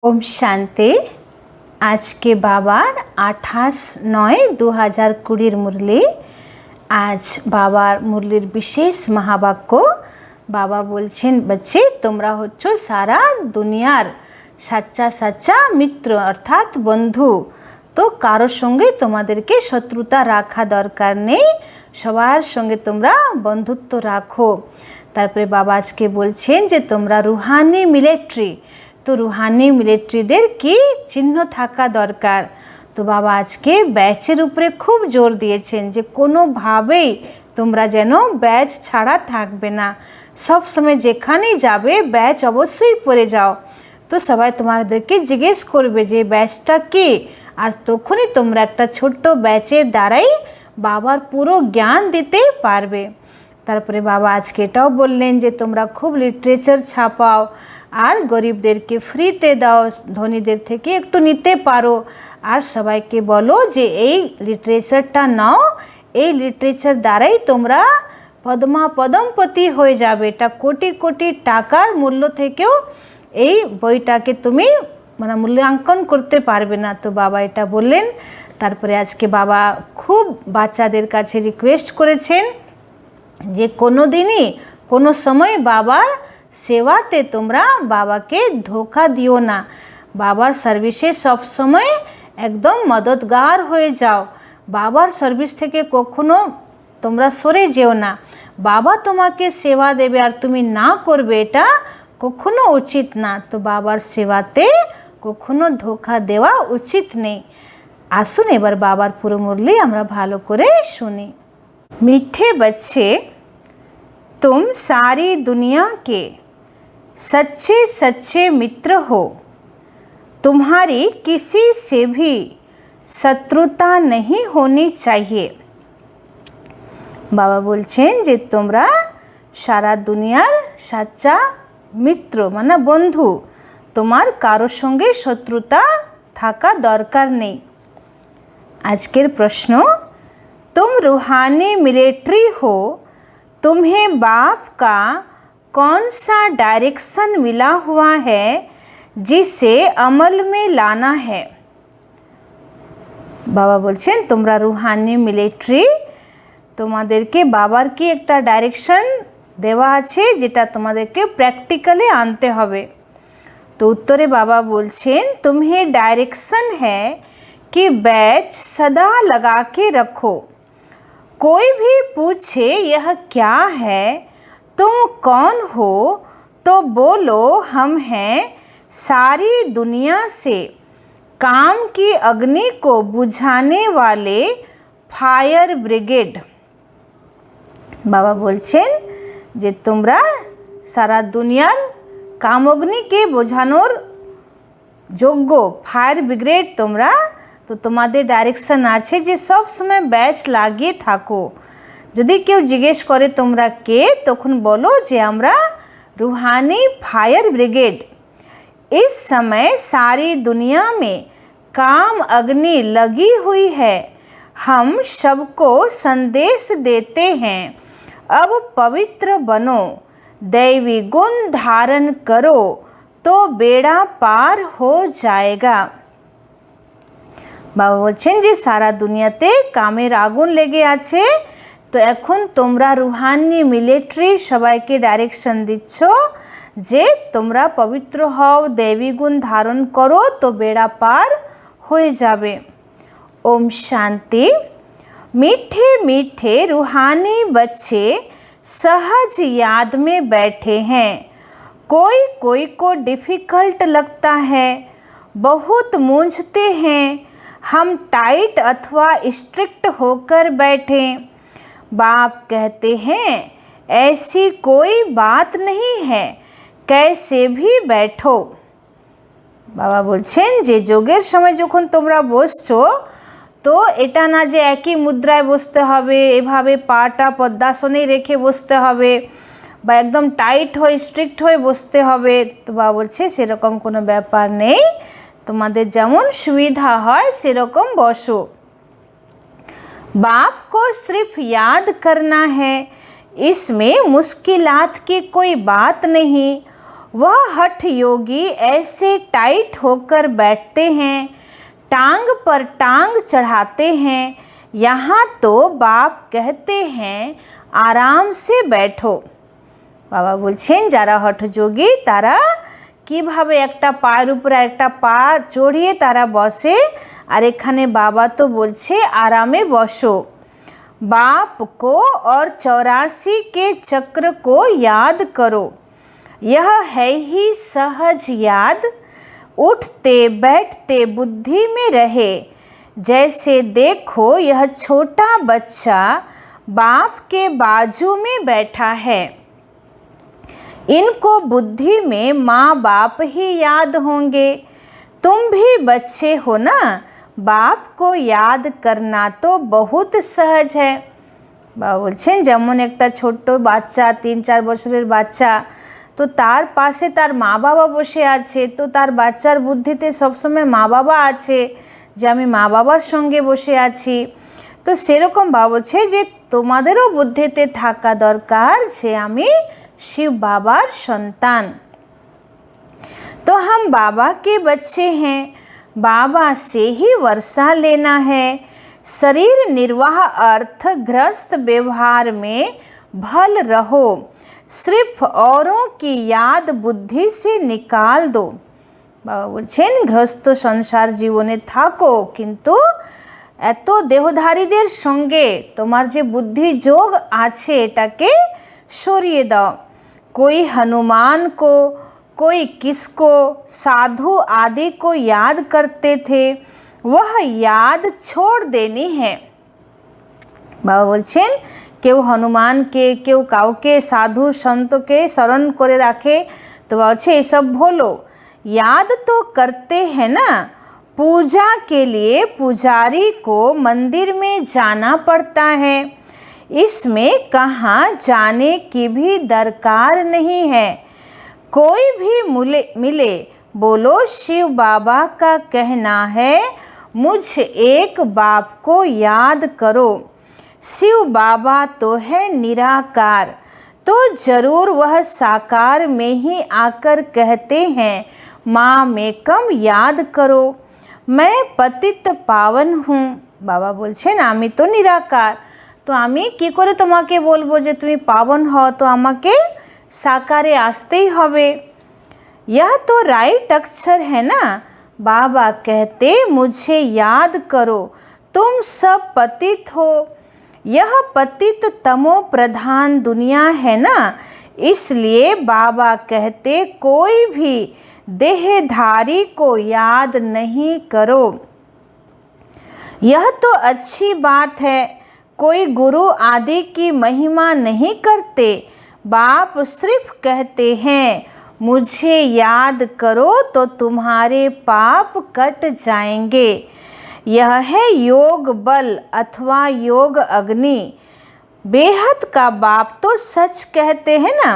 ओम शांति। आज के बाबार 28/9/2020 मुरली। आज बाबार मुरलिर विशेष महाबाक्य बाबा बोलছেন, बच्चे তোমরা হচ্ছ সারা দুনিয়ার সাচ্চা সাচ্চা মিত্র অর্থাৎ বন্ধু। তো কারোর সঙ্গে তোমাদেরকে শত্রুতা রাখা দরকার নেই, সবার সঙ্গে তোমরা বন্ধুত্ব রাখো। তারপরে বাবা আজকে বলছেন যে তোমরা রুহানি মিলিটারি, তো রুহানি মিলিটারিদের কি চিহ্ন থাকা দরকার। তো বাবা আজকে ব্যাচের উপরে খুব জোর দিয়েছেন যে কোনোভাবেই তোমরা যেন ব্যাচ ছাড়া থাকবে না, সব সময় যেখানেই যাবে ব্যাচ অবশ্যই পরে যাও। তো সবাই তোমাদেরকে জিজ্ঞেস করবে যে ব্যাচটা কি, আর তখনই তোমরা একটা ছোট্ট ব্যাচের দ্বারাই বাবার পুরো জ্ঞান দিতে পারবে। তারপরে বাবা আজকে এটাও বললেন যে তোমরা খুব লিটারেচার ছাপাও আর গরিবদেরকে ফ্রিতে দাও, ধনীদের থেকে একটু নিতে পারো, আর সবাইকে বলো যে এই লিটারেচারটা নাও, এই লিটারেচার দ্বারাই তোমরা পদমপতি হয়ে যাবে। এটা কোটি কোটি টাকার মূল্য থেকেও এই বইটাকে তুমি মূল্যাঙ্কন করতে পারবে না। তো বাবা এটা বললেন। তারপরে আজকে বাবা খুব বাচ্চাদের কাছে রিকোয়েস্ট করেছেন যে কোনো দিনই কোনো সময় বাবার সেবাতে তোমরা বাবাকে ধোকা দিও না, বাবার সার্ভিসে সব সময় একদম মদতগার হয়ে যাও, বাবার সার্ভিস থেকে কখনো তোমরা সরে যেও না। বাবা তোমাকে সেবা দেবে আর তুমি না করবে, এটা কখনো উচিত না। তো বাবার সেবাতে কখনো ধোকা দেওয়া উচিত নেই। আসুন এবার বাবার পুরো মুরলি আমরা ভালো করে শুনি। मीठे बच्चे, तुम सारी दुनिया के सच्चे सच्चे मित्र हो, तुम्हारी किसी से भी शत्रुता नहीं होनी चाहिए। बाबा बोलছেন যে তোমরা সারা দুনিয়ার সাচ্চা মিত্র মানে বন্ধু, তোমার কারোর সঙ্গে শত্রুতা থাকা দরকার নেই। আজকের প্রশ্ন, तुम रूहानी मिलिट्री हो, तुम्हें बाप का कौन सा डायरेक्शन मिला हुआ है जिसे अमल में लाना है। बाबा बोलছেন তোমরা রুহানি মিলিটারি, তোমাদেরকে বাবার কি একটা ডাইরেকশন দেওয়া আছে যেটা তোমাদেরকে প্র্যাকটিক্যালি আনতে হবে। তো উত্তরে বাবা বলছেন तुम्हें डायरेक्शन है कि बैच सदा लगा के रखो, कोई भी पूछे यह क्या है, तुम कौन हो, तो बोलो हम हैं सारी दुनिया से काम की अग्नि को बुझाने वाले फायर ब्रिगेड। बाबा बोलছেন যে তোমরা সারা দুনিয়ার কাম অগ্নিকে বোঝানোর যোগ্য ফায়ার ব্রিগেড তোমরা। তো তোমাদের ডাইরেকশন আছে যে সব সময় ব্যাচ লাগিয়ে থাকো। যদি কেউ জিজ্ঞেস করে তোমরা কে, তখন বলো যে আমরা रूहानी फायर ब्रिगेड। इस समय सारी दुनिया में काम अग्नि लगी हुई है, हम सबको संदेश देते हैं अब पवित्र बनो, दैवी गुण धारण करो तो बेड़ा पार हो जाएगा। বাবা বলছেন যে সারা দুনিয়াতে কামের আগুন লেগে আছে, তো এখন তোমরা রুহানি মিলিটারি সবাইকে ডাইরেকশন দিচ্ছ যে তোমরা পবিত্র হও, দেবী গুণ ধারণ করো, তো বেড়া পার হয়ে যাবে। ओम शांति। मीठे मीठे रूहानी बच्चे सहज याद में बैठे हैं, कोई कोई को डिफ़िकल्ट लगता है, बहुत मूंझते हैं, हम टाइट अथवा स्ट्रिक्ट होकर बैठें। बाप कहते हैं ऐसी कोई बात नहीं है, कैसे भी बैठो। বাবা বলছেন যে যোগের সময় যখন তোমরা বসছো, তো এটা না যে একই মুদ্রায় বসতে হবে, এভাবে পাটা পদ্মাসনেই রেখে বসতে হবে বা একদম টাইট হয়ে স্ট্রিক্ট হয়ে বসতে হবে। তো বাবা বলছে সেরকম কোনো ব্যাপার নেই, তোমাদের যেমন সুবিধা হয় সেরকম বসো। बाप को सिर्फ याद करना है, इसमें मुश्किलात की कोई बात नहीं, वह हठ योगी ऐसे टाइट होकर बैठते हैं, टांग पर टांग चढ़ाते हैं। यहाँ तो बाप कहते हैं आराम से बैठो। बाबा बोलছেন যারা হঠযোগী তারা কিভাবে একটা পায়ের উপরে একটা পা চড়িয়ে তারা বসে, আর এখানে বাবা তো বলছে আরামে বসো। बाप को और 84 के चक्र को याद करो, यह है ही सहज याद। उठते बैठते बुद्धि में रहे, जैसे देखो यह छोटा बच्चा बाप के बाजू में बैठा है। इनको बुद्धि में माँ बाप ही याद होंगे। तुम भी बच्चे हो ना, बाप को याद करना तो बहुत सहज है। বাবা বলছেন যেমন একটা ছোট্ট বাচ্চা 3-4 বছরের বাচ্চা, তো তার পাশে তার মা বাবা বসে আছে, তো তার বাচ্চার বুদ্ধিতে সবসময় মা বাবা আছে যে আমি মা বাবার সঙ্গে বসে আছি। তো সেরকম বাবা বলছে যে তোমাদেরও বুদ্ধিতে থাকা দরকার যে আমি शिव बाबार संतान। तो हम बाबा के बच्चे हैं, बाबा से ही वर्षा लेना है। शरीर निर्वाह अर्थ गृहस्थ व्यवहार में भल रहो, सिर्फ औरों की याद बुद्धि से निकाल दो। बाबा बोलছেন গৃহস্থ সংসার জীবনে থাকো, কিন্তু এত দেহধারীদের সঙ্গে তোমার যে বুদ্ধি যোগ আছে এটাকে সরিয়ে দাও। कोई हनुमान को, कोई किसको, साधु आदि को याद करते थे, वह याद छोड़ देनी है। बाबा बोलছেন কেউ হনুমানকে, কেউ কাউকে সাধু সন্তকে স্মরণ করে রাখে, তো বলছে এসব ভুলো। याद तो करते हैं ना, पूजा के लिए पुजारी को मंदिर में जाना पड़ता है, इसमें कहाँ जाने की भी दरकार नहीं है। कोई भी मिले बोलो शिव बाबा का कहना है मुझ एक बाप को याद करो। शिव बाबा तो है निराकार, तो ज़रूर वह साकार में ही आकर कहते हैं माँ में कम याद करो, मैं पतित पावन हूँ। बाबा बोलছেন আমি তো নিরাকার, তো আমি কি করে তোমাকে বলবো যে তুমি পাবন হও, তো আমাকে সাকারে আসতেই হবে। यह तो राइट अक्षर है ना, बाबा कहते मुझे याद करो, तुम सब पतित हो। यह पतित तमो प्रधान दुनिया है ना, इसलिए बाबा कहते कोई भी देहधारी को याद नहीं करो। यह तो अच्छी बात है, कोई गुरु आदि की महिमा नहीं करते, बाप सिर्फ कहते हैं मुझे याद करो तो तुम्हारे पाप कट जाएंगे। यह है योग बल अथवा योग अग्नि। बेहद का बाप तो सच कहते हैं ना,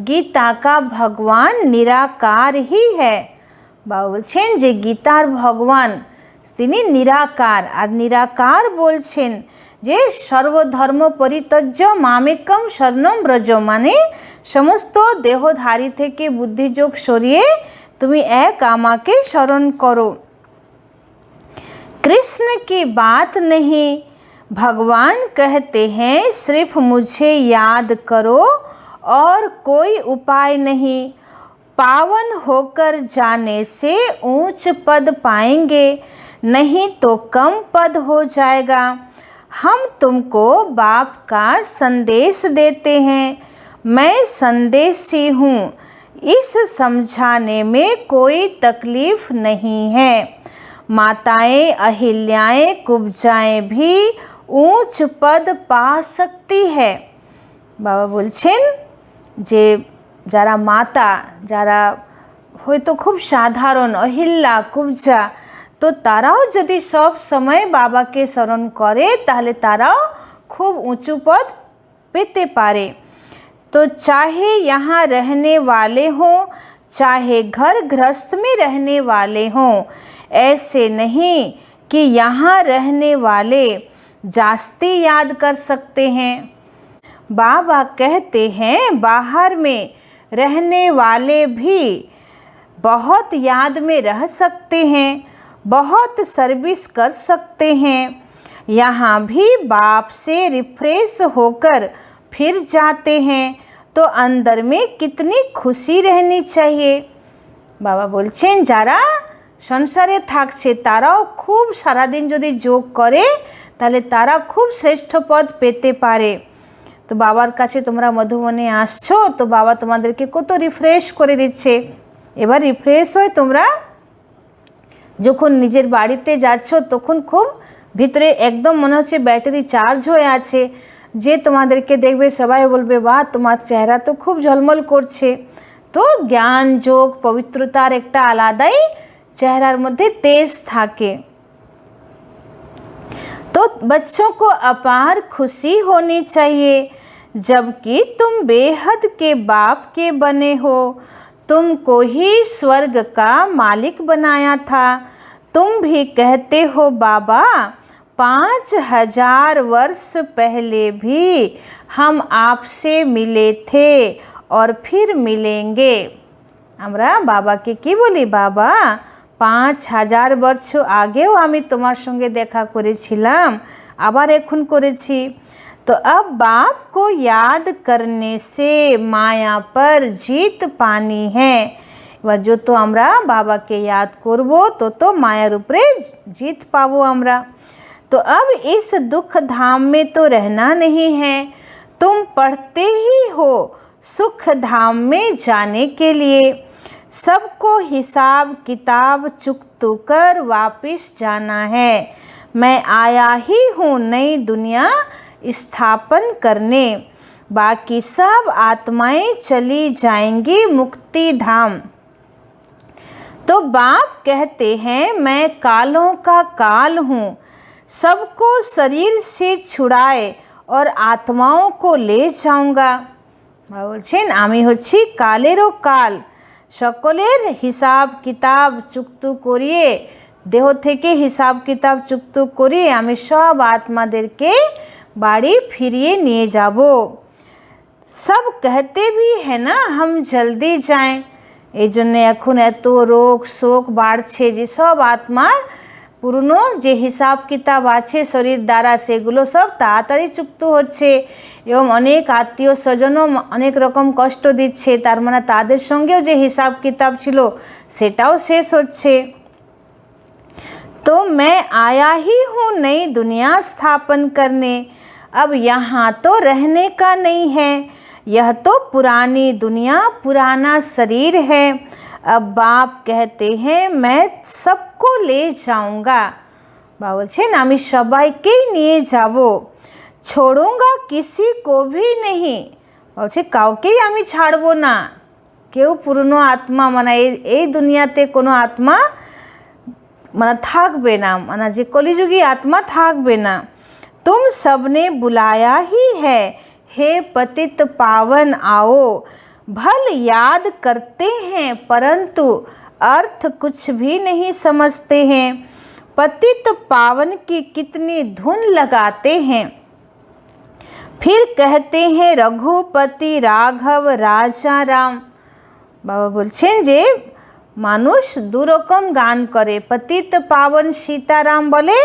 गीता का भगवान निराकार ही है। बाबा বলছেন যে গীতার ভগবান তিনি নিরাকার, আর নিরাকার বলছেন যে সর্বধর্ম পরিত্যজ্য মামেকম শরণম ব্রজ, মানে সমস্ত দেহধারী থেকে বুদ্ধিযোগ সরিয়ে তুমি এক আমাকে স্মরণ করো। कृष्ण की बात नहीं, भगवान कहते हैं सिर्फ मुझे याद करो और कोई उपाय नहीं। पावन होकर जाने से ऊंच पद पाएंगे, नहीं तो कम पद हो जाएगा। हम तुमको बाप का संदेश देते हैं, मैं संदेशी हूँ, इस समझाने में कोई तकलीफ नहीं है। माताएं अहिल्याएं कुब्जाएं भी ऊंच पद पा सकती है। बाबा बोलছেন যে যারা মাতা, যারা হয়তো খুব সাধারণ অহিল্যা কুবজা, তো তারাও যদি সব সময় বাবাকে স্মরণ করে তাহলে তারাও খুব উঁচু পদ পেতে পারে। तो चाहे यहाँ रहने वाले हों, चाहे घर गृहस्थ में रहने वाले हों, ऐसे नहीं कि यहाँ रहने वाले जास्ती याद कर सकते हैं। बाबा कहते हैं बाहर में रहने वाले भी बहुत याद में रह सकते हैं, बहुत सर्विस कर सकते हैं। यहाँ भी बाप से रिफ्रेश होकर फिर जाते हैं तो अंदर में कितनी खुशी रहनी चाहिए। बाबा बोलছেন যারা সংসারে থাকছে তারাও খুব সারাদিন যদি যোগ করে তাহলে তারা খুব শ্রেষ্ঠ পদ পেতে পারে। তো বাবার কাছে তোমরা মধুবনে আসছো, তো বাবা তোমাদেরকে কত রিফ্রেশ করে দিচ্ছে। এবার রিফ্রেশ হয়ে তোমরা যখন নিজের বাড়িতে যাচ্ছ তখন খুব ভিতরে একদম মনে হচ্ছে ব্যাটারি চার্জ হয়ে আছে, যে তোমাদেরকে দেখবে সবাই বলবে বাহ তোমার চেহারা তো খুব ঝলমল করছে। তো জ্ঞান যোগ পবিত্রতার একটা আলাদাই চেহারার মধ্যে তেজ থাকে। तो बच्चों को अपार खुशी होनी चाहिए, जबकि तुम बेहद के बाप के बने हो। तुमको ही स्वर्ग का मालिक बनाया था। तुम भी कहते हो बाबा 5000 वर्ष पहले भी हम आपसे मिले थे और फिर मिलेंगे। আমরা বাবাকে কি বলি, বাবা 5000 বছর আগেও আমি তোমার সঙ্গে দেখা করেছিলাম, আবার এখন করেছি। तो अब बाप को याद करने से माया पर जीत पानी है। এবার যত আমরা বাবাকে याद করব তত মায়ার উপরে जीत পাবো আমরা। तो अब इस दुख धाम में तो रहना नहीं है, तुम पढ़ते ही हो सुख धाम में जाने के लिए। सबको हिसाब किताब चुकतू कर वापिस जाना है। मैं आया ही हूँ नई दुनिया स्थापन करने, बाकी सब आत्माएं चली जाएंगी मुक्ति धाम। तो बाप कहते हैं मैं कालों का काल हूँ, सबको शरीर से छुड़ाए और आत्माओं को ले जाऊंगा। বলছেন আমি হচ্ছি কালেরও কাল, সকলের হিসাব কিতাব চুক্ত করিয়ে দেহ থেকে হিসাব কিতাব চুক্ত করিয়ে আমি সব আত্মাদেরকে বাড়ি ফিরিয়ে নিয়ে যাব। সব कहते भी है ना हम जल्दी जाएं। এই জন্য এখন এত রোগ শোক বাড়ছে যে সব আত্মার পুরনো যে হিসাব কিতাব আছে শরীর দ্বারা সেগুলো সব তাড়াতাড়ি চুক্ত হচ্ছে এবং অনেক আত্মীয় স্বজনও অনেক রকম কষ্ট দিচ্ছে, তার মানে তাদের সঙ্গেও যে হিসাব কিতাব ছিল সেটাও শেষ হচ্ছে। तो मैं आया ही हूँ नई दुनिया स्थापन करने, अब यहाँ तो रहने का नहीं है, यह तो पुरानी दुनिया पुराना शरीर है। अब बाप कहते हैं मैं सबको ले जाऊंगा। बाबा বলছেন আমি সবাইকেই নিয়ে যাব, छोड़ूंगा किसी को भी नहीं। বলছে কাউকেই আমি ছাড়বো না। কেউ পুরনো আত্মা মানে এই দুনিয়াতে কোনো আত্মা মানে থাকবে না, মানে যে কলিযুগী আত্মা থাকবে না। तुम सबने बुलाया ही है, हे पतित पावन आओ। भल याद करते हैं परंतु अर्थ कुछ भी नहीं समझते हैं। पतित पावन की कितनी धुन लगाते हैं, फिर कहते हैं रघुपति राघव राजा राम। बाबा বলছেন যে মানুষ দুরকম গান করে, পতিত পাবন সীতারাম বলে,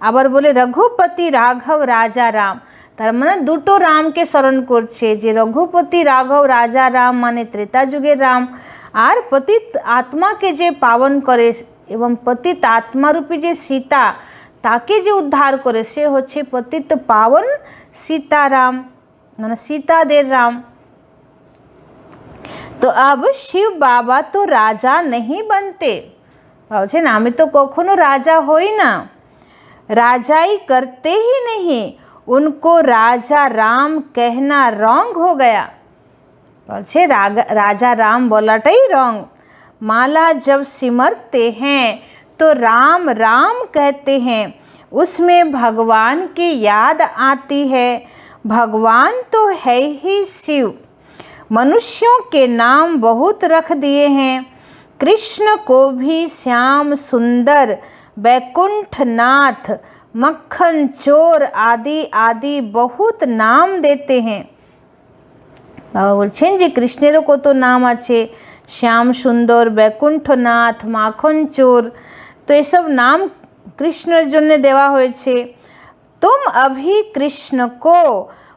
আবার বলে রঘুপতি রাঘব রাজা রাম। তার মানে দুটো রামকে স্মরণ করছে, যে রঘুপতি রাঘব রাজা রাম মানে ত্রেতা যুগের রাম, আর পতিত আত্মাকে যে পাবন করে এবং পতিত আত্মারূপী যে সীতা তাকে যে উদ্ধার করে সে হচ্ছে পতিত পাবন সীতারাম মানে সীতাদের রাম। तो अब शिव बाबा तो राजा नहीं बनते। বলছেন আমি তো কখনো রাজা হই না, राजाई करते ही नहीं, उनको राजा राम कहना रॉन्ग हो गया। বলছে राजा राम बोलाटाई रॉन्ग। माला जब सिमरते हैं तो राम राम कहते हैं, उसमें भगवान की याद आती है। भगवान तो है ही शिव। मनुष्यों के नाम बहुत रख दिए हैं, कृष्ण को भी श्याम सुंदर बैकुंठनाथ मक्खन चोर आदि आदि बहुत नाम देते हैं। বাবা বলছেন যে কৃষ্ণেরও কত নাম আছে, শ্যাম সুন্দর, বৈকুণ্ঠনাথ, মাখন চোর। তো এসব নাম কৃষ্ণের জন্য দেওয়া হয়েছে। तुम अभी कृष्ण को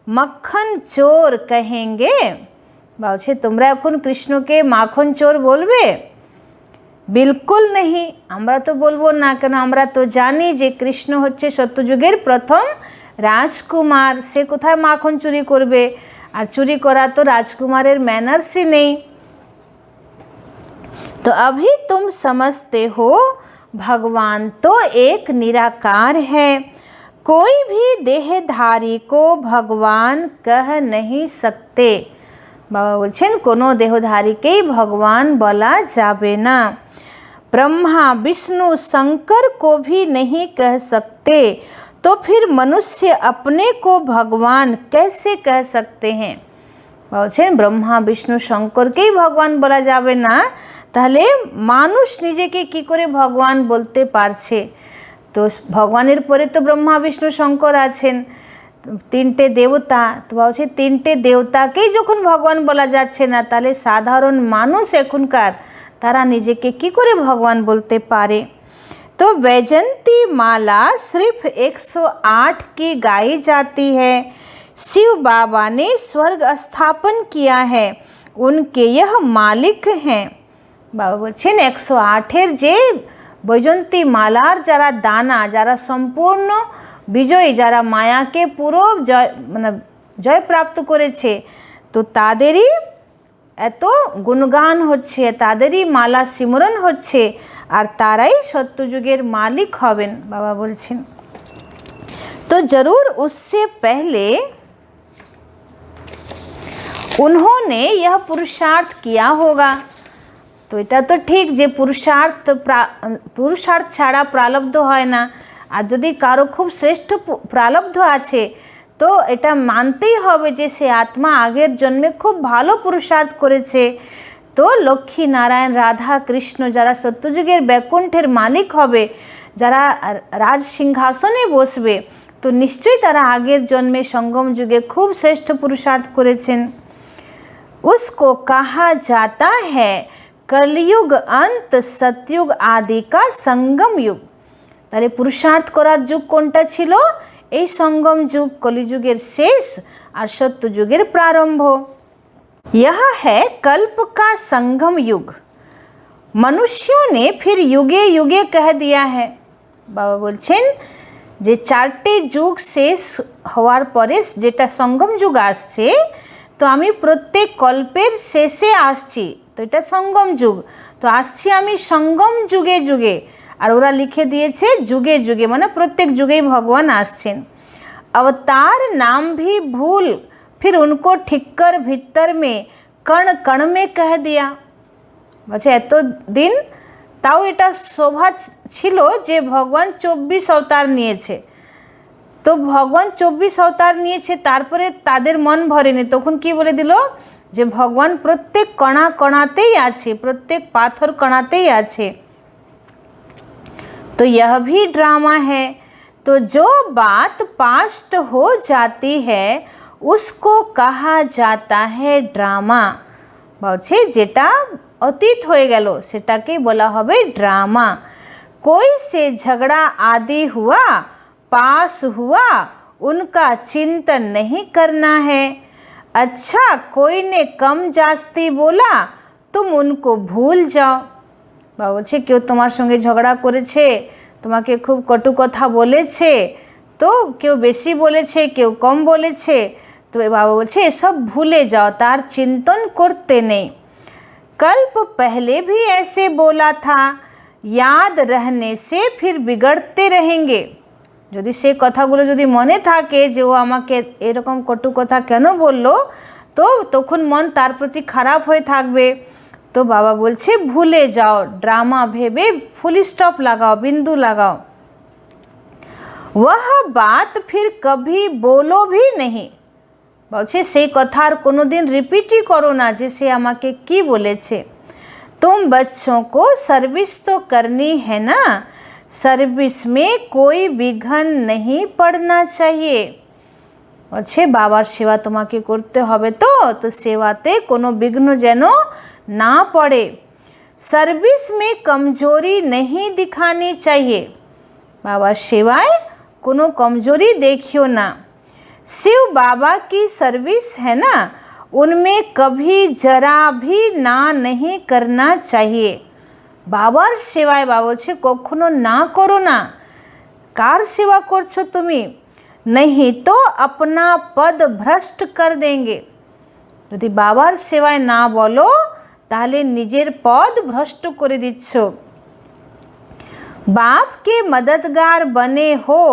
मक्खन चोर कहेंगे, বলছে তোমরা এখন কৃষ্ণকে মাখন চোর বলবে? বিলকুল नहीं, আমরা তো বলবো না। কেন? আমরা তো জানি যে কৃষ্ণ হচ্ছে সত্যযুগের প্রথম রাজকুমার। সে কোথায় মাখন চুরি করবে? আর চুরি করা তো রাজকুমারের ম্যানার্সই নেই। तो अभी तुम समझते हो भगवान तो एक निराकार है, कोई भी देहधारी को भगवान कह नहीं सकते। बाबा बोलছেন কোনো দেহধারীকেই ভগবান বলা যাবে না। ब्रह्मा विष्णु शंकर को भी नहीं कह सकते, तो फिर मनुष्य अपने को भगवान कैसे कह सकते हैं? বলছেন ব্রহ্মা বিষ্ণু শঙ্করকেই ভগবান বলা যাবে না, তাহলে মানুষ নিজেকে কি করে ভগবান বলতে পারছে? তো ভগবানের পরে তো ব্রহ্মা বিষ্ণু শঙ্কর আছেন, তিনটে দেবতা। তো বলছে তিনটে দেবতাকেই যখন ভগবান বলা যাচ্ছে না, তাহলে সাধারণ মানুষ এখনকার তারা নিজেকে কি করে ভগবান বলতে পারে? तो वैजंती माला सिर्फ 108 की गाई जाती है। शिव बाबा ने स्वर्ग स्थापन किया है, उनके यह मालिक हैं। बाबा বলছেন 108-এর যে বৈজন্তী মালার যারা দানা, যারা সম্পূর্ণ বিজয়ী, যারা মায়াকে পুরো জয় প্রাপ্ত করেছে, তো তাদেরই এত গুণগান হচ্ছে, তাদেরই মালা সিমরন হচ্ছে, আর তারাই সত্যযুগের মালিক হবেন। বাবা বলছেন तो जरूर उससे पहले उन्होंने यह पुरुषार्थ किया होगा। তো এটা তো ঠিক যে পুরুষার্থ ছাড়া প্রারব্ধ হয় না। আর যদি কারো খুব শ্রেষ্ঠ প্রারব্ধ আছে, তো এটা মানতেই হবে যে সে আত্মা আগের জন্মে খুব ভালো পুরুষার্থ করেছে। তো লক্ষ্মী নারায়ণ রাধা কৃষ্ণ যারা সত্যযুগের বৈকুণ্ঠের মালিক হবে, যারা রাজ সিংহাসনে বসবে, তো নিশ্চয়ই তারা আগের জন্মে সঙ্গম যুগে খুব শ্রেষ্ঠ পুরুষার্থ করেছেন। उसको कहा जाता है कलयुग अंत सतयुग आदि का संगम युग। তাহলে পুরুষার্থ করার যুগ কোনটা ছিল? এই সঙ্গম যুগ, কলিযুগের শেষ আর সত্যযুগের প্রারম্ভ। यह है कल्प का संगम युग। मनुष्यों ने फिर युगे युगे कह दिया है। বাবা বলছেন যে চারটে যুগ শেষ হওয়ার পরে যেটা সঙ্গম যুগ আসছে, তো আমি প্রত্যেক কল্পের শেষে আসছি, তো এটা সঙ্গম যুগ। তো আসছি আমি সঙ্গম যুগে যুগে, আর ওরা লিখে দিয়েছে যুগে যুগে, মানে প্রত্যেক যুগেই ভগবান আসছেন। अवतार नाम भी भूल फिर उनको ठिक्कर भीतर में कण कण में कह दिया। বলছে এত দিন তাও এটা শোভা ছিল যে ভগবান 24 অবতার নিয়েছে। তো ভগবান 24 অবতার নিয়েছে, তারপরে তাদের মন ভরেনি, তখন কি বলে দিল যে ভগবান প্রত্যেক কণা কণাতেই আছে, প্রত্যেক পাথর কণাতেই আছে। तो यह भी ड्रामा है। तो जो बात पास्ट हो जाती है उसको कहा जाता है ड्रामा। বলছে যেটা অতীত হয়ে গেল সেটাকে বলা হবে ড্রামা। कोई से झगड़ा आदि हुआ, पास हुआ, उनका चिंतन नहीं करना है। अच्छा कोई ने कम जास्ती बोला, तुम उनको भूल जाओ। বাবা বলছে কেউ তোমার সঙ্গে ঝগড়া করেছে, তোমাকে খুব কটু কথা বলেছে, তো কেউ বেশি বলেছে, কেউ কম বলেছে, তো বাবা বলছে এসব ভুলে যাও, তার চিন্তন করতে নেই। कल्प पहले भी ऐसे बोला था, याद रहने से फिर बिगड़ते रहेंगे। যদি সে কথাগুলো যদি মনে থাকে যে ও আমাকে এরকম কটু কথা কেন বললো, তো তখন মন তার প্রতি খারাপ হয়ে থাকবে। তো বাবা বলছে ভুলে যাও, ড্রামা ভেবে ফুল স্টপ লাগাও, বিন্দু লাগাও। वह बात फिर कभी बोलो भी नहीं। বলছে সেই কথা আর কোনোদিন রিপিটই করো না যে সে আমাকে কি বলেছে। तुम बच्चों को सर्विस तो करनी है ना, सर्विस में कोई विघ्न नहीं पड़ना चाहिए। বলছে বাবার সেবা তোমাকে করতে হবে, তো সেবাতে কোনো বিঘ্ন যেন না পড়ে। सर्विस में कमजोरी नहीं दिखानी चाहिए, बाबा सेवाएं कोनो कमजोरी देखियो ना। शिव बाबा की सर्विस है ना, उनमें कभी जरा भी ना नहीं करना चाहिए। बाबार सेवाएं बाबा बोलছে কখনো না করো না। কার সেবা করছো তুমি? नहीं तो अपना पद भ्रष्ट कर देंगे, যদি বাবার সেবায় না বলো তাহলে নিজের পদ ভ্রষ্ট করে দিচ্ছ। बाप के मददगार बने हो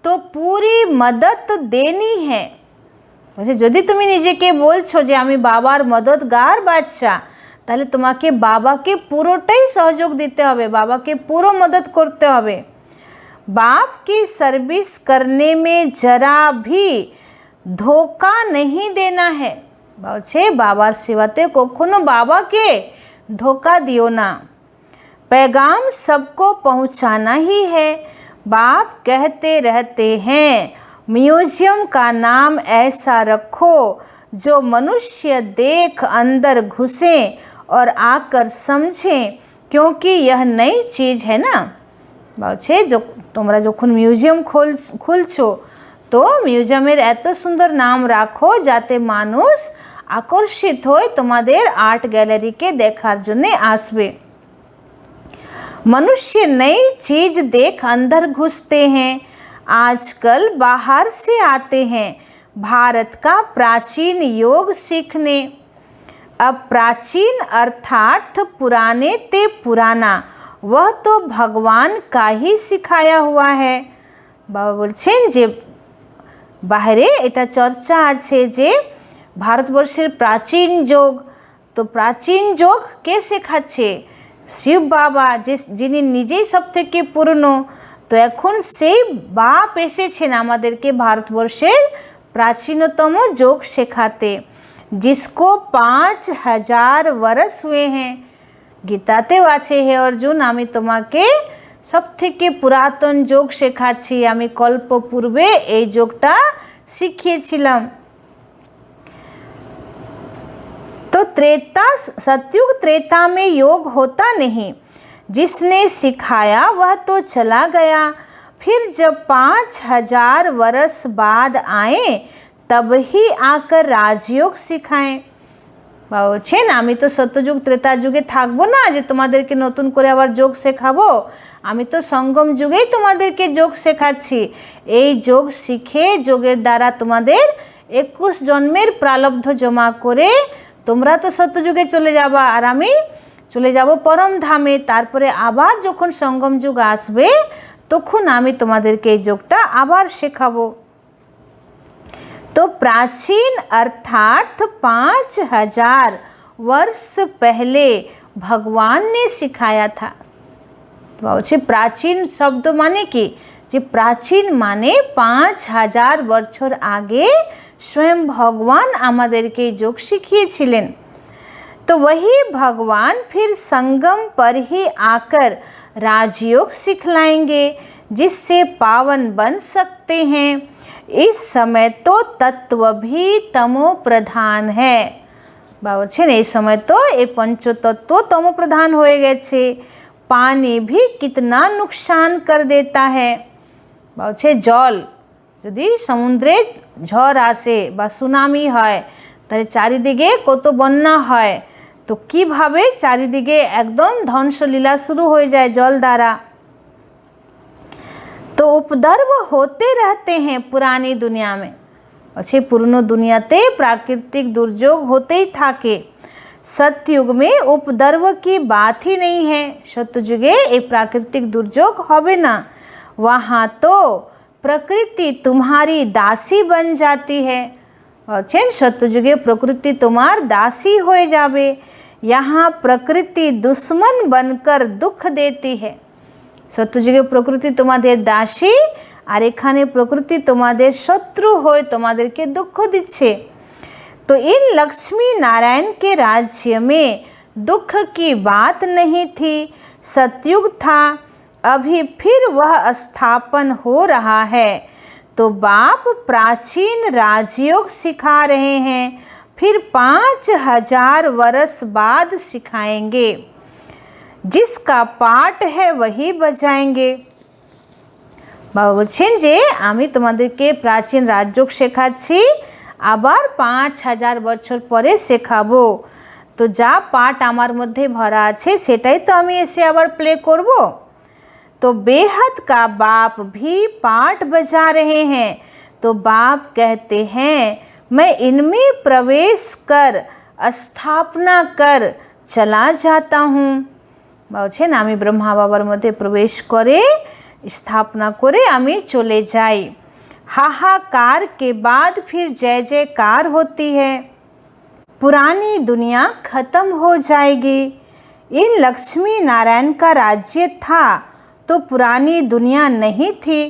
तो पूरी मदद देनी है, বলছে যদি তুমি নিজেকে বলছো যে আমি বাবার মদদগার বাচ্চা, তাহলে তোমাকে বাবাকে পুরোটাই সহযোগ দিতে হবে, বাবাকে পুরো মদত করতে হবে। बाप की सर्विस करने में जरा भी धोखा नहीं देना है, বলছে বাবার সেবাতে কখনো বাবাকে ধোকা দিও না। पैगाम सबको पहुंचाना ही है, बाप कहते रहते हैं म्यूजियम का नाम ऐसा रखो जो मनुष्य देख अंदर घुसें और आकर समझें, क्योंकि यह नई चीज़ है ना। বলছে তোমরা যখন মিউজিয়াম খুলছো তো মিউজিয়ামের এত সুন্দর নাম রাখো যাতে মানুষ আকর্ষিত হয়ে তোমাদের आर्ट गैलरी के দেখার জন্য আসবে। मनुष्य नई चीज देख अंदर घुसते हैं, आजकल बाहर से आते हैं भारत का प्राचीन योग सीखने। अब प्राचीन अर्थात पुराने ते पुराना, वह तो भगवान का ही सिखाया हुआ है। बाबा বলছেন যে বাইরে এটা চর্চা আছে যে ভারতবর্ষের প্রাচীন যোগ, তো প্রাচীন যোগ কে শেখাচ্ছে? শিব বাবা, যিনি নিজেই সব থেকে পুরনো। তো এখন সেই বাপ এসেছেন আমাদেরকে ভারতবর্ষের প্রাচীনতম যোগ শেখাতে, जिसको 5000 वर्ष हुए हैं। গীতাতেও আছে, হে অর্জুন আমি তোমাকে সব থেকে পুরাতন যোগ শেখাচ্ছি, আমি কল্প পূর্বে এই যোগটা শিখিয়েছিলাম। तो सतयुग त्रेता में योग होता नहीं, जिसने सिखाया वह तो चला गया, फिर जब 5000 वर्ष बाद आए तब ही आकर राजयोग सिखाएं। বলছেন আমি তো সত্যযুগ ত্রেতা যুগে থাকবো না যে তোমাদেরকে নতুন করে আবার যোগ শেখাবো, আমি তো সঙ্গম যুগেই তোমাদেরকে যোগ শেখাচ্ছি। এই যোগ শিখে যোগের দ্বারা তোমাদের 21 জন্মের প্রারব্ধ জমা করে তোমরা তো সত্যযুগে চলে যাবা আর আমি চলে যাব পরম ধামে। তারপরে আবার যখন সঙ্গম যুগ আসবে তখন আমি তোমাদেরকে এই যোগটা আবার শেখাবো। तो प्राचीन अर्थात 5000 वर्ष पहले भगवान ने सिखाया था। বলছে প্রাচীন শব্দ মানে কি? যে প্রাচীন মানে 5000 বছর আগে स्वयं भगवान আমাদেরকে যোগ শিখিয়েছিলেন। तो वही भगवान फिर संगम पर ही आकर राजयोग सिखलाएंगे, जिससे पावन बन सकते हैं। इस समय तो तत्व भी तमो प्रधान है। বলছেন এই সময় তো এই पंचतत्व तमो प्रधान হয়ে গেছে। पानी भी कितना नुकसान कर देता है। বলছে জল যদি সমুদ্রে ঝড় আসে বা সুনামি হয় তাহলে চারিদিকে কত বন্যা হয়, তো কিভাবে চারিদিকে একদম ধ্বংসলীলা শুরু হয়ে যায় জল দ্বারা। तो उपद्रव होते रहते हैं पुरानी दुनिया में, अच्छे पुरानो दुनियाते प्राकृतिक दुर्योग होते ही থাকে। सतयुग में उपद्रव की बात ही नहीं है, सत्ययुगे ये प्राकृतिक दुर्योग হবে না। वहाँ तो प्रकृति तुम्हारी दासी बन जाती है। বলছেন সত্যযুগে প্রকৃতি তোমার দাসী হয়ে যাবে। यहाँ प्रकृति दुश्मन बनकर दुख देती है। সত্যযুগে প্রকৃতি তোমাদের দাসী আর এখানে প্রকৃতি তোমাদের শত্রু হয়ে তোমাদেরকে দুঃখ দিচ্ছে। तो इन लक्ष्मी नारायण के राज्य में दुख की बात नहीं थी, सतयुग था, अभी फिर वह स्थापन हो रहा है। तो बाप प्राचीन राजयोग सिखा रहे हैं, फिर 5000 वर्ष बाद सिखाएंगे। जिसका पाठ है वही बजाएंगे। बाबा बोलছেন যে আমি তোমাদেরকে প্রাচীন রাজযোগ শেখাচ্ছি, আবার 5000 বছর পরে শেখাবো। তো যা পাঠ আমার মধ্যে ভরা আছে সেটাই তো আমি এসে আবার প্লে করব। तो बेहद का बाप भी पाठ बजा रहे हैं। तो बाप कहते हैं मैं इनमें प्रवेश कर स्थापना कर चला जाता हूँ। বলছেন আমি ব্রহ্মা বাবার মধ্যে প্রবেশ করে स्थापना करे आमी चले जाई। हाहाकार के बाद फिर जय जयकार होती है। पुरानी दुनिया खत्म हो जाएगी। इन लक्ष्मी नारायण का राज्य था तो पुरानी दुनिया नहीं थी।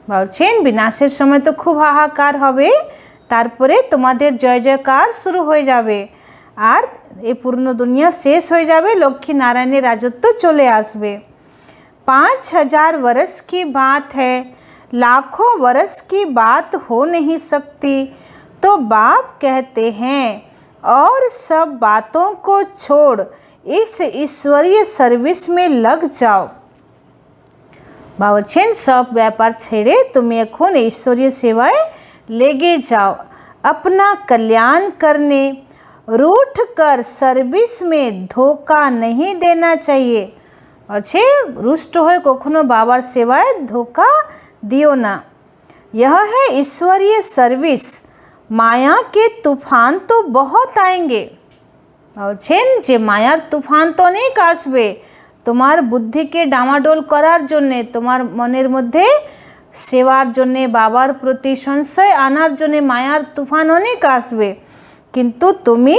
বলছেন বিনাশের সময় তো খুব হাহাকার হবে, তারপরে তোমাদের জয় জয়কার শুরু হয়ে যাবে, আর এই পূর্ণ দুনিয়া শেষ হয়ে যাবে, লক্ষ্মী নারায়ণের রাজত্ব চলে আসবে। 5000 वर्ष की बात है, लाखों वर्ष की बात हो नहीं सकती। तो बाप कहते हैं और सब बातों को छोड़ इस ईश्वरीय सर्विस में लग जाओ। বলছেন सब व्यापार छेड़े तुम এখন ईश्वरीय सेवाएं लेगे जाओ। अपना कल्याण करने रूठ कर सर्विस में धोखा नहीं देना चाहिए। अच्छे रुष्ट हो कखनो बाबार सेवाएं धोखा दियो ना। यह है ईश्वरीय सर्विस। माया के तूफान तो बहुत आएंगे। বলছেন যে মায়ার তুফান তো অনেক আসবে, তোমার বুদ্ধিকে ডামাডোল করার জন্যে, তোমার মনের মধ্যে সেবার জন্যে, বাবার প্রতি সংশয় আনার জন্যে মায়ার তুফান অনেক আসবে, কিন্তু তুমি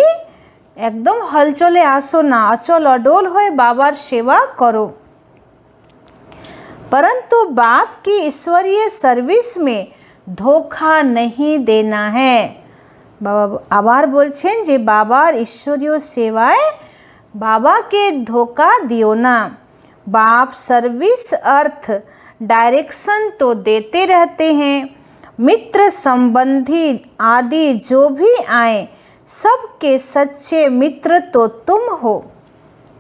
একদম হলচলে আসো না, অচল অডোল হয়ে বাবার সেবা করো। परंतु बाप की ईश्वरीय सर्विस में धोखा नहीं देना है। बाबा আবার বলছেন যে বাবার ঈশ্বরীয় সেবায় বাবাকে ধোকা दियो ना। बाप सर्विस अर्थ डायरेक्शन तो देते रहते हैं। मित्र संबंधी आदि जो भी आए सबके सच्चे मित्र तो तुम हो।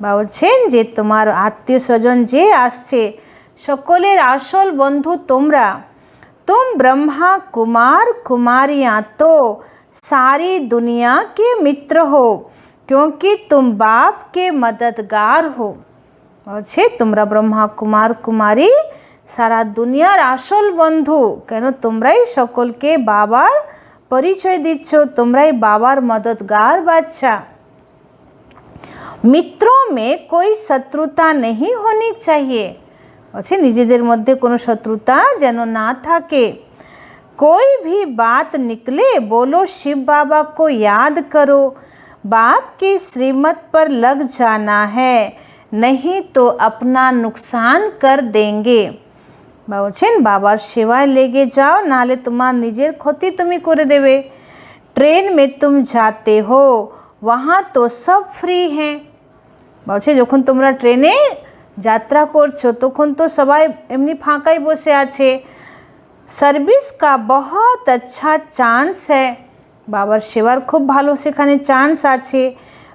বলছেন যে তোমার আত্মীয় স্বজন যে আসছে সকলের আসল বন্ধু তোমরা। तुम ब्रह्मा कुमार कुमारियाँ तो सारी दुनिया के मित्र हो, क्योंकि तुम बाप के मददगार हो। বলছে তোমরা ব্রহ্মা কুমার কুমারী সারা দুনিয়ার আসল বন্ধু, কেন তোমরাই সকলকে বাবার পরিচয় দিচ্ছ, তোমরাই বাবার মদদগার বাচ্চা। मित्रों में कोई शत्रुता नहीं होनी चाहिए। বলছে নিজেদের মধ্যে কোনো শত্রুতা যেন না থাকে। कोई भी बात निकले बोलो शिव बाबा को याद करो, बाप की श्रीमत पर लग जाना है, नहीं तो अपना नुकसान कर देंगे। বলছেন বাবার সেবায় লেগে যাও, নাহলে তোমার নিজের ক্ষতি তুমি করে দেবে। ट्रेन में तुम जाते हो वहाँ तो सब फ्री हैं। বলছে যখন তোমরা ট্রেনে যাত্রা করছো তখন তো সবাই এমনি ফাঁকাই বসে আছে। सर्विस का बहुत अच्छा चांस है। बाबार सेवार खूब भालो सेखाने चांस आछे।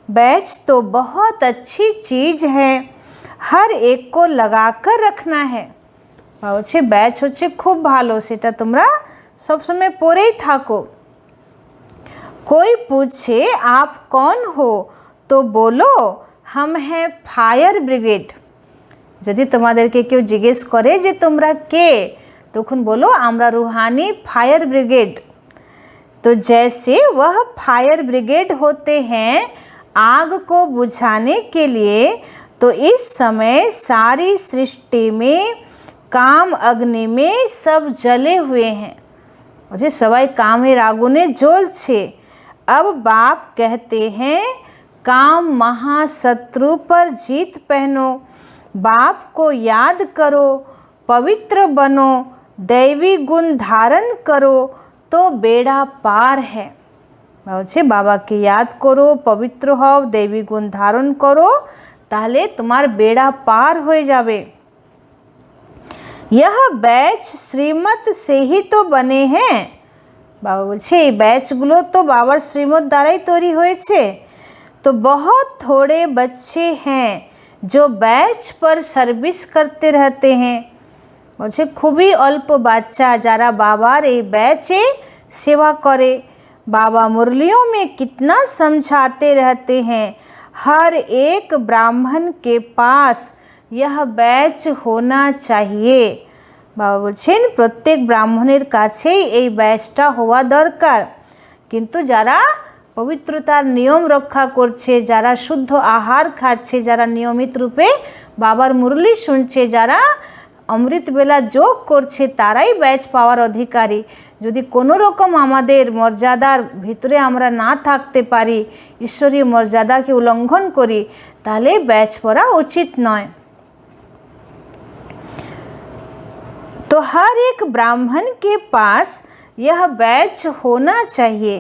बैच तो बहुत अच्छी चीज़ है, हर एक को लगा कर रखना है। বলছে ব্যাচ হচ্ছে খুব ভালো, সেটা তোমরা সবসময় পরেই থাকো। कोई पूछे आप कौन हो तो बोलो हम हैं फायर ब्रिगेड। যদি তোমাদেরকে কেউ জিজ্ঞেস করে যে তোমরা কে, তখন বলো আমরা रूहानी फायर ब्रिगेड। तो जैसे वह फायर ब्रिगेड होते हैं आग को बुझाने के लिए, तो इस समय सारी सृष्टि में काम अग्नि में सब जले हुए हैं। मुझे सवाई कामेर आगुने জ্বলছে। अब बाप कहते हैं काम महाशत्रु पर जीत पहनो, बाप को याद करो, पवित्र बनो, दैवी गुण धारण करो तो बेड़ा पार है। বলছে বাবাকে याद करो, पवित्र হও, दैवी गुण धारण करो, তাহলে তোমার বেড়া পার হয়ে যাবে। यह बैच श्रीमत से ही तो बने हैं। বাবা বলছে এই ব্যাচগুলো তো বাবার শ্রীমত দ্বারাই তৈরি হয়েছে। तो बहुत थोड़े बच्चे हैं जो बैच पर सर्विस करते रहते हैं। বলছে খুবই অল্প বাচ্চা যারা বাবার এই ব্যাচে सेवा करे। बाबा मुरलियों में कितना समझाते रहते हैं, हर एक ब्राह्मण के पास यह बैच होना चाहिए। बाबा बोलছেন প্রত্যেক ব্রাহ্মণের কাছেই এই ব্যাচটা হওয়া দরকার। কিন্তু যারা পবিত্রতার নিয়ম রক্ষা করছে, যারা শুদ্ধ আহার খাচ্ছে, যারা নিয়মিত রূপে বাবার মুরলি শুনছে, যারা অমৃত বেলা যোগ করছে, তারাই ব্যাচ পাওয়ার অধিকারী। যদি কোনো রকম আমাদের মর্যাদার ভিতরে আমরা না থাকতে পারি, ঈশ্বরীয় মর্যাদাকে উল্লঙ্ঘন করি, তাহলে ব্যাচ পড়া উচিত নয়। तो हर एक ब्राह्मण के पास यह बैच होना चाहिए।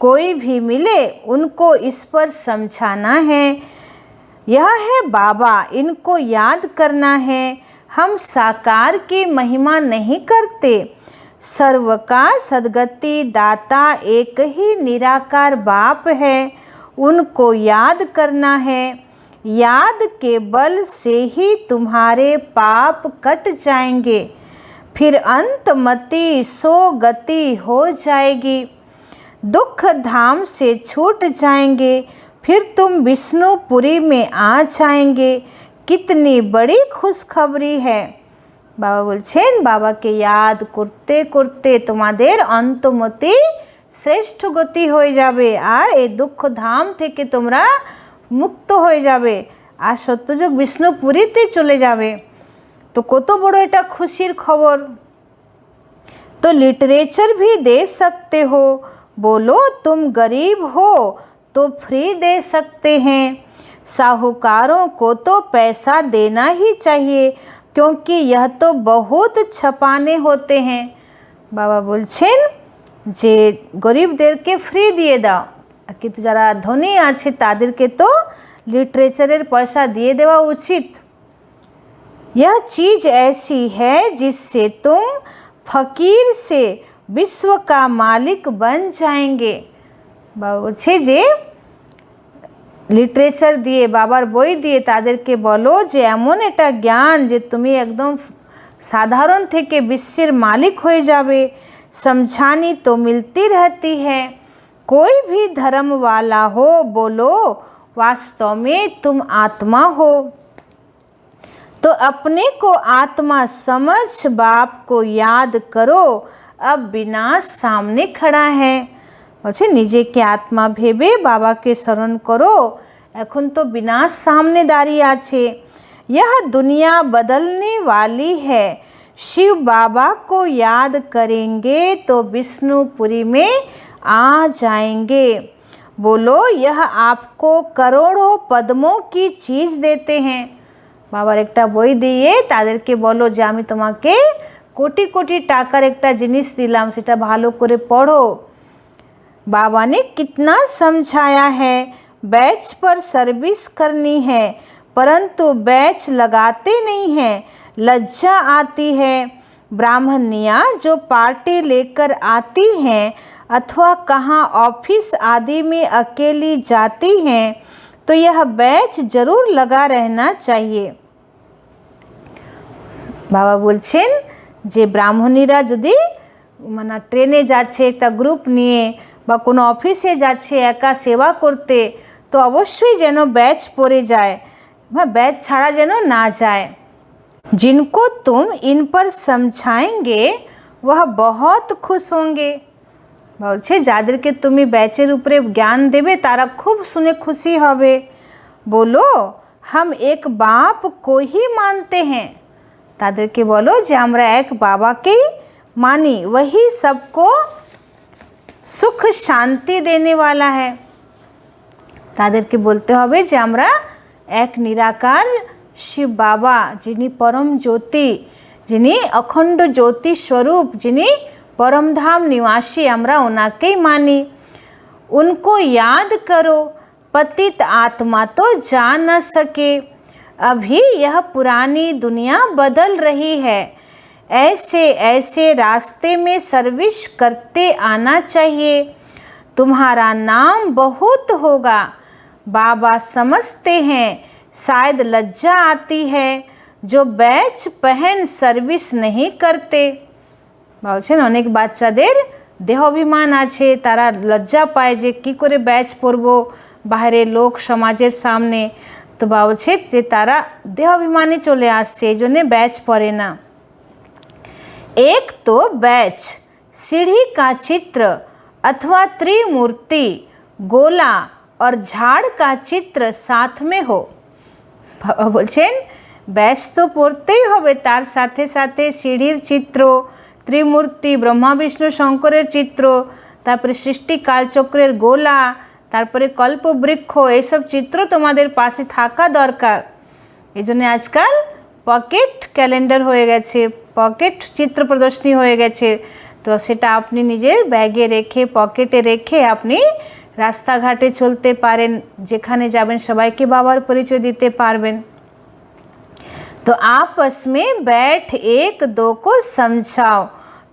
कोई भी मिले उनको इस पर समझाना है। यह है बाबा, इनको याद करना है। हम साकार की महिमा नहीं करते। सर्व का सद्गति दाता एक ही निराकार बाप है, उनको याद करना है। याद के बल से ही तुम्हारे पाप कट जाएंगे, फिर अंतमति सो गति हो जाएगी। दुख धाम से छूट जाएंगे, फिर तुम विष्णुपुरी में आ जाएंगे। कितनी बड़ी खुशखबरी है। बाबा बोलছেন বাবাকে याद করতে করতে তোমাদের অন্তমতি শ্রেষ্ঠ গতি হয়ে যাবে, আর এই দুঃখ ধাম থেকে তোমরা মুক্ত হয়ে যাবে, আর সত্যযুগ বিষ্ণুপুরীতে চলে যাবে। तो কত বড় এটা খুশির খবর। तो लिटरेचर भी दे सकते हो, बोलो तुम गरीब हो तो फ्री दे सकते हैं। साहूकारों को तो पैसा देना ही चाहिए, क्योंकि यह तो बहुत छपाने होते हैं। बाबा बोलছেন যে গরিবদেরকে ফ্রি দিয়ে দাও, কিন্তু যারা ধনী আছে তাদেরকে তো লিটারেচারের পয়সা দিয়ে দেওয়া উচিত। यह चीज़ ऐसी है जिससे तुम फकीर से विश्व का मालिक बन जाएंगे। बाबा বলছে যে লিটারেচার দিয়ে, বাবার বই দিয়ে তাদেরকে বলো যে এমন একটা জ্ঞান যে তুমি একদম সাধারণ থেকে বিশ্বের মালিক হয়ে যাবে। समझानी तो मिलती रहती है, कोई भी धर्म वाला हो, बोलो वास्तव में तुम आत्मा हो। तो अपने को आत्मा समझ बाप को याद करो, अब विनाश सामने खड़ा है। বলছে নিজেকে আত্মা ভেবে বাবাকে স্মরণ করো, এখন তো বিনাশ সামনে দাঁড়িয়ে আছে। यह दुनिया बदलने वाली है, शिव बाबा को याद करेंगे तो विष्णुपुरी में आ जाएंगे। बोलो यह आपको करोड़ों पद्मों की चीज़ देते हैं। বাবার একটা বই দিয়ে তাদেরকে বলো যে আমি তোমাকে কোটি কোটি টাকার একটা জিনিস দিলাম, সেটা ভালো করে পড়ো। बाबा ने कितना समझाया है, बैच पर सर्विस करनी है, परंतु बैच लगाते नहीं हैं, लज्जा आती है। ब्राह्मणियाँ जो पार्टी लेकर आती हैं अथवा कहाँ ऑफिस आदि में अकेली जाती हैं, तो यह बैच जरूर लगा रहना चाहिए। বাবা বলছেন যে ব্রাহ্মণীরা যদি মানে ট্রেনে যাচ্ছে একটা গ্রুপ নিয়ে বা কোনো অফিসে যাচ্ছে একা সেবা করতে, তো অবশ্যই যেন ব্যাচ পরে যায় বা ব্যাচ ছাড়া যেন না যায়। जिनको तुम इन पर समझाएंगे वह बहुत खुश होंगे। বলছে যাদেরকে তুমি ব্যাচের উপরে জ্ঞান দেবে তারা খুব শুনে খুশি হবে। बोलो हम एक बाप को ही मानते हैं। তাদেরকে বলো যে আমরা এক বাবাকেই मानी, वही सबको सुख शांति देने वाला है। তাদেরকে বলতে হবে যে আমরা এক নিরাকার শিব বাবা, যিনি পরম জ্যোতি, যিনি অখণ্ড জ্যোতি স্বরূপ, যিনি परमधाम निवासी, আমরা ওনাকেই मानी। उनको याद करो, पतित आत्मा तो जा न सके। अभी यह पुरानी दुनिया बदल रही है, ऐसे ऐसे रास्ते में सर्विस करते आना चाहिए, तुम्हारा नाम बहुत होगा। बाबा समझते हैं शायद लज्जा आती है जो बैच पहन सर्विस नहीं करते। বলছেন অনেক বাচ্চাদের দেহ অভিমান আছে, তারা লজ্জা পায় যে কী করে ব্যাচ পরবো বাইরে লোক সমাজের সামনে। তো বলছে যে তারা দেহ অভিমানে চলে আসছে, এই জন্যে ব্যাচ পরে না। एक तो बैच सीढ़ी का चित्र अथवा त्रिमूर्ति, गोला और झाड़ का चित्र साथ में हो। বলছেন ব্যাচ তো পড়তেই হবে, তার সাথে সাথে সিঁড়ির চিত্র, ত্রিমূর্তি ব্রহ্মা বিষ্ণু শঙ্করের চিত্র, তারপরে সৃষ্টি কালচক্রের গোলা, তারপরে কল্পবৃক্ষ, এসব চিত্র তোমাদের পাশে থাকা দরকার। এই জন্য আজকাল পকেট ক্যালেন্ডার হয়ে গেছে, পকেট চিত্র প্রদর্শনী হয়ে গেছে। তো সেটা আপনি নিজের ব্যাগে রেখে, পকেটে রেখে আপনি রাস্তাঘাটে চলতে পারেন, যেখানে যাবেন সবাইকে বাবার পরিচয় দিতে পারবেন। तो आपस में बैठ एक दो को समझाओ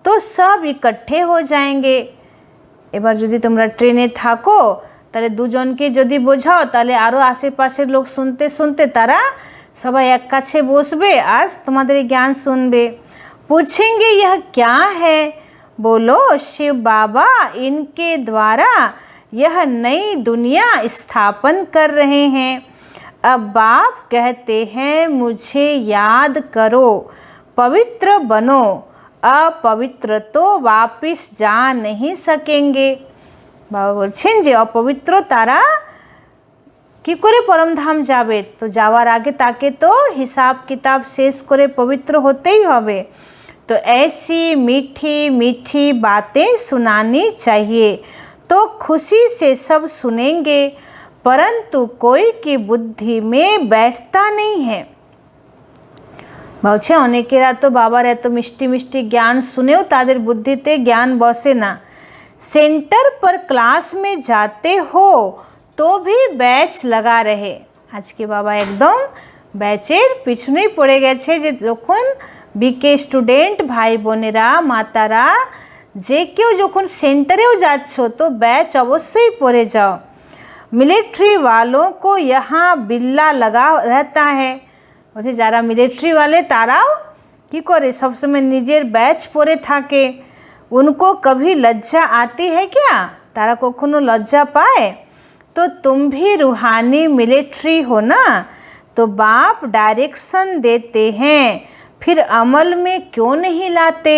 तो सब इकट्ठे हो जाएंगे। এবার যদি তোমরা ট্রেনে থাকো তাহলে দুজনকে যদি বোঝাও তাহলে আরও আশেপাশের লোক শুনতে শুনতে তারা সবাই এক কাছে বসবে আর তোমাদের জ্ঞান শুনবে। पूछेंगे यह क्या है, बोलो शिव बाबा इनके द्वारा यह नई दुनिया स्थापन कर रहे हैं। अब बाप कहते हैं मुझे याद करो, पवित्र बनो, अपवित्र तो वापिस जा नहीं सकेंगे। बाबा বলছেন যে অপবিত্র তারা কি করে পরমধাম যাবে, তো যাওয়ার আগে তাকে তো হিসাব কিতাব শেষ করে পবিত্র হতেই হবে। तो ऐसी मीठी मीठी बातें सुनानी चाहिए तो खुशी से सब सुनेंगे, परंतु कोई की बुद्धि में बैठता नहीं है। বলছে অনেকেরা তো বাবার এত মিষ্টি মিষ্টি জ্ঞান শুনেও তাদের বুদ্ধিতে জ্ঞান বসে না। सेंटर पर क्लास में जाते हो तो भी बैच लगा रहे। আজকে বাবা একদম ব্যাচের পিছনেই পড়ে গেছে, যে যখন বিকে স্টুডেন্ট ভাই বোনেরা মাতারা যে কেউ যখন সেন্টারেও যাচ্ছ তো ব্যাচ অবশ্যই পড়ে যাও। मिलिट्री वालों को यहाँ बिल्ला लगा रहता है। বলছে যারা মিলিটারি वाले তারাও কি করে সবসময় নিজের ব্যাচ পরে থাকে। उनको कभी लज्जा आती है क्या, तारा कखनो लज्जा पाए। तो तुम भी रूहानी मिलिट्री हो ना, तो बाप डायरेक्शन देते हैं, फिर अमल में क्यों नहीं लाते।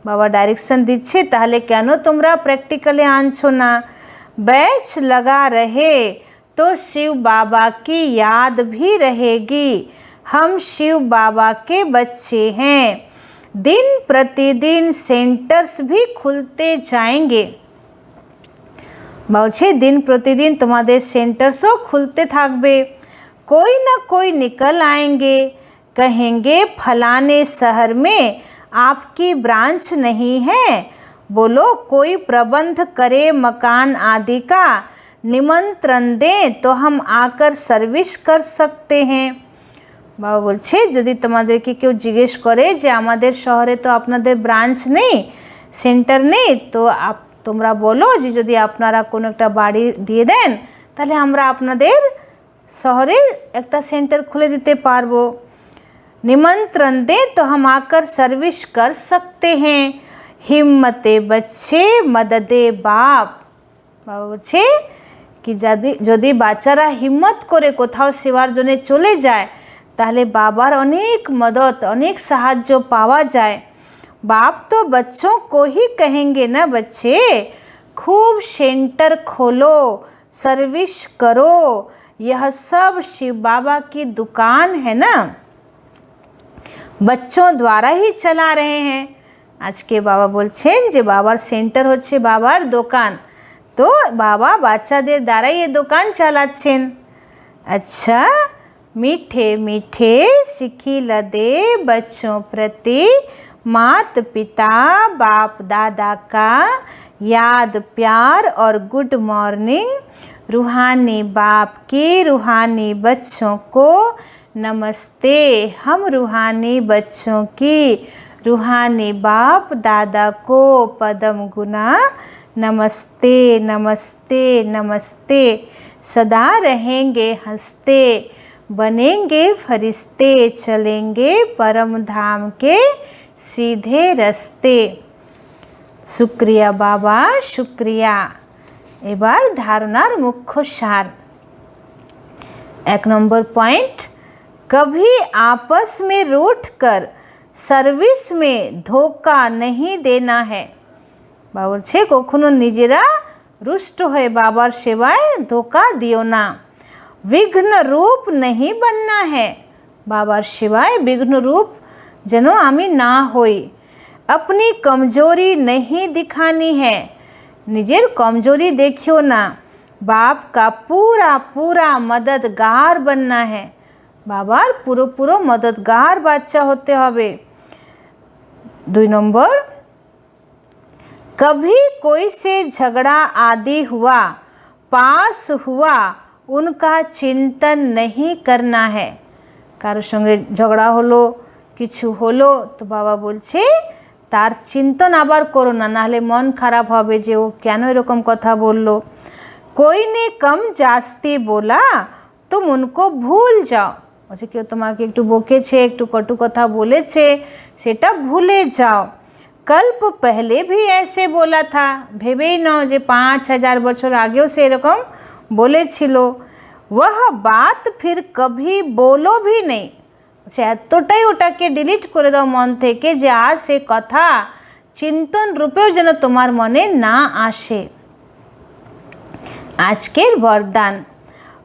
बाबा डायरेक्शन दिच्छे ताहले केनो तोमरा प्रैक्टिकले आनछो ना। बैच लगा रहे तो शिव बाबा की याद भी रहेगी, हम शिव बाबा के बच्चे हैं। दिन प्रतिदिन सेंटर्स भी खुलते जाएंगे। বলছে दिन प्रतिदिन तुम्हारे सेंटर्सও खुलते থাকবে। कोई ना कोई निकल आएंगे, कहेंगे फलाने शहर में आपकी ब्रांच नहीं है, बोलो कोई प्रबंध करे मकान आदि का, निमंत्रण दें तो हम आकर सर्विस कर सकते हैं। বাবা বলছে যদি তোমাদেরকে কেউ জিজ্ঞেস করে যে আমাদের শহরে তো আপনাদের ব্রাঞ্চ নেই, সেন্টার নেই, তো তোমরা বলো যে যদি আপনারা কোনো একটা বাড়ি দিয়ে দেন তাহলে আমরা আপনাদের শহরে একটা সেন্টার খুলে দিতে পারবো। निमंत्रण दे तो हम आकर सर्विस कर सकते हैं, हिम्मते बच्चे मददे बाप। বাবা বলছে কি যদি বাচ্চারা হিম্মত করে কোথাও সেবার জন্য চলে যায় তাহলে বাবার অনেক মদত অনেক সাহায্য পাওয়া যায়। बाप तो बच्चों को ही कहेंगे ना बच्चे, खूब सेंटर खोलो, सर्विस करो, यह सब शिव बाबा की दुकान है ना, बच्चों द्वारा ही चला रहे हैं। আজকে বাবা বলছেন যে বাবার সেন্টার হচ্ছে বাবার দোকান, তো বাবা বাচ্চাদের দ্বারাই এই দোকান চালাচ্ছেন। अच्छा मीठे मीठे सिखिल दे बच्चों प्रति मात पिता बाप दादा का याद प्यार और गुड मॉर्निंग। रूहानी बाप की रूहानी बच्चों को नमस्ते। हम रूहानी बच्चों की रूहानी बाप दादा को पदम गुना नमस्ते नमस्ते नमस्ते। सदा रहेंगे हंसते, बनेंगे फरिश्ते, चलेंगे परम धाम के सीधे रास्ते। शुक्रिया बाबा शुक्रिया। এবার ধারণার মুখ্য সার। 1 নম্বর পয়েंट, कभी आपस में रूठकर सर्विस में धोखा नहीं देना है। বাবা বলছে কখনো নিজেরা রুষ্ট হয়ে বাবার সেবায় ধোকা দিও না। विघ्न रूप नहीं बनना है, বাবার সেবায় বিঘ্ন রূপ যেন আমি না হই। अपनी कमजोरी नहीं दिखानी है, নিজের कमजोरी देखियो ना। बाप का पूरा पूरा मददगार बनना है, বাবার পুরো পুরো মদদগার বাচ্চা হতে হবে। 2 নম্বর, कभी कोई से झगड़ा आदि हुआ, पास हुआ, उनका चिंतन नहीं करना है। কারোর সঙ্গে ঝগড়া হলো, কিছু হলো, তো বাবা বলছে তার চিন্তন আবার করো না, নাহলে মন খারাপ হবে যে ও কেন এরকম কথা বলল। कोई ने कम जास्ती बोला तुम उनको भूल जाओ, বলছে কেউ তোমাকে একটু বকেছে, একটু কটু কথা বলেছে, সেটা ভুলে যাও। कल्प पहले भी ऐसे बोला था, ভেবেই নাও যে 5000 বছর আগেও সে এরকম বলেছিল। वह बात फिर कभी बोलो भी नहीं, সে এতটাই ওটাকে ডিলিট করে দাও মন থেকে যে আর সে কথা চিন্তন রূপেও যেন তোমার মনে না আসে। আজকের वरदान,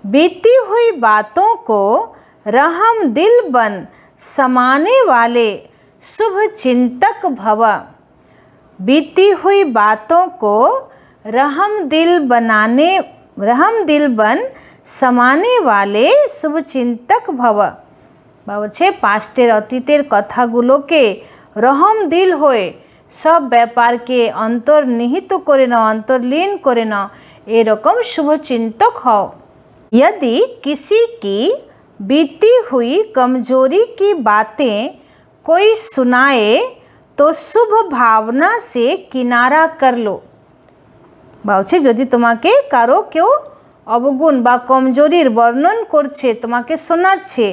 बीती हुई बातों को रहम दिल बन समाने वाले शुभ चिंतक भव। बीती हुई बातों को रहम दिल बन समाने वाले शुभ चिंतक भव। বলছে পাস্টের অতীতের কথাগুলোকে রহম দিল হয়ে সব ব্যাপারকে অন্তর্নিহিত করে নাও, অন্তর্লীন করে নাও, এরকম শুভ চিন্তক হও। यदि किसी की बीती हुई कमजोरी की बातें कोई सुनाए तो शुभ भावना से किनारा कर लो। বলছে যদি তোমাকে কারো কেউ অবগুণ বা কমজোরির বর্ণন করছে, তোমাকে শোনাচ্ছে,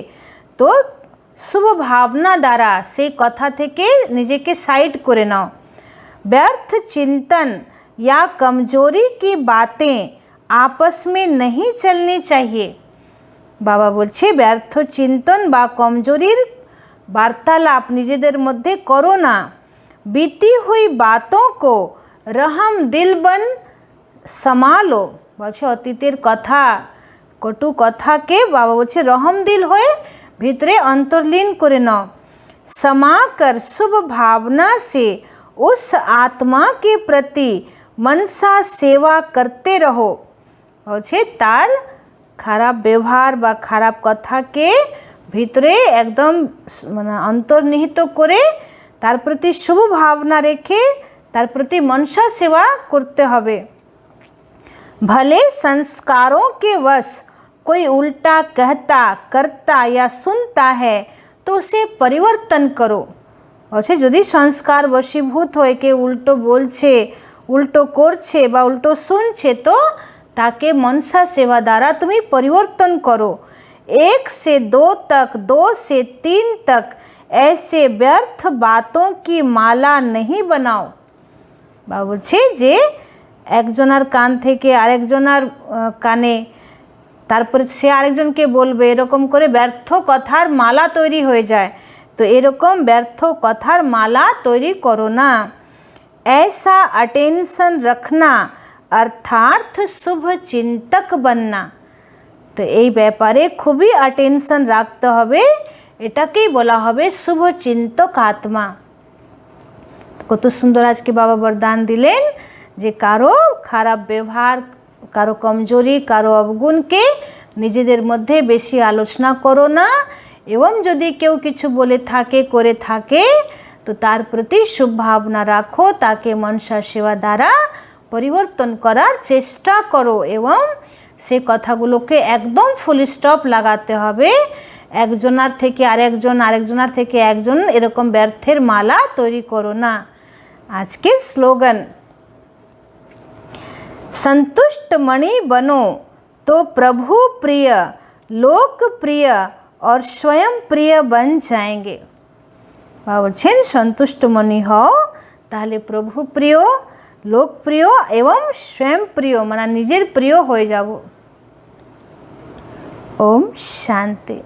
তো শুভ ভাবনা দ্বারা সেই কথা থেকে নিজেকে সাইড করে নাও। व्यर्थ चिंतन या कमजोरी की बातें आपस में नहीं चलनी चाहिए। বাবা বলছে ব্যর্থ চিন্তন বা কমজোরির বার্তালাপ নিজেদের মধ্যে করো না। बीती हुई बातों को रहम दिल बन संभालो, বলছে অতীতের কথা, কটু কথাকে বাবা বলছে রহম দিল হয়ে ভিতরে অন্তর্লীন করে নাও। समाकर शुभ भावना से उस आत्मा के प्रति मनसा सेवा करते रहो, বলছে তার খারাপ ব্যবহার বা খারাপ কথাকে ভিতরে একদম মানে অন্তর্নিহিত করে তার প্রতি শুভ ভাবনা রেখে তার প্রতি মনসা সেবা করতে হবে। भले संस्कारों के वश कोई उल्टा कहता करता या सुनता है तो उसे परिवर्तन करो। বলছে যদি সংস্কার বশীভূত হয়ে কেউ উল্টো বলছে, উল্টো করছে বা উল্টো শুনছে, তো তাকে মনসা সেবা দ্বারা তুমি পরিবর্তন করো। 1 से 2 तक, 2 से 3 तक ऐसे व्यर्थ बातों की माला नहीं बनाओ। বা বলছে যে একজনের কান থেকে আরেকজনের কানে, তারপরে সে আরেকজনকে বলবে, এরকম করে ব্যর্থ কথার মালা তৈরি হয়ে যায়। তো এরকম ব্যর্থ কথার মালা তৈরি করো না। ऐसा अटेंशन रखना अर्थात शुभ चिंतक बनना। তো এই ব্যাপারে খুবই অ্যাটেনশন রাখতে হবে, এটাকেই বলা হবে শুভ চিন্তক আত্মা। কত সুন্দর আজকে বাবা বরদান দিলেন যে কারো খারাপ ব্যবহার, কারো কমজোরি, কারো অবগুণকে নিজেদের মধ্যে বেশি আলোচনা করো না, এবং যদি কেউ কিছু বলে থাকে করে থাকে তো তার প্রতি শুভ ভাবনা রাখো, তাকে মনসা সেবা দ্বারা পরিবর্তন করার চেষ্টা করো, এবং সে কথাগুলোকে একদম ফুল স্টপ লাগাতে হবে, একজনার থেকে আরেকজন, আরেকজনার থেকে একজন, এরকম ব্যর্থের মালা তৈরি করো না। আজকের স্লোগান, संतुष्ट मणि बनो तो प्रभु प्रिय, लोक प्रिय और स्वयं प्रिय बन जाएंगे। বাবা বলছেন সন্তুষ্ট মণি হও, তাহলে প্রভু প্রিয়, লোক প্রিয় এবং স্বয়ং প্রিয় মানে নিজের প্রিয় হয়ে যাব। ওম শান্তি।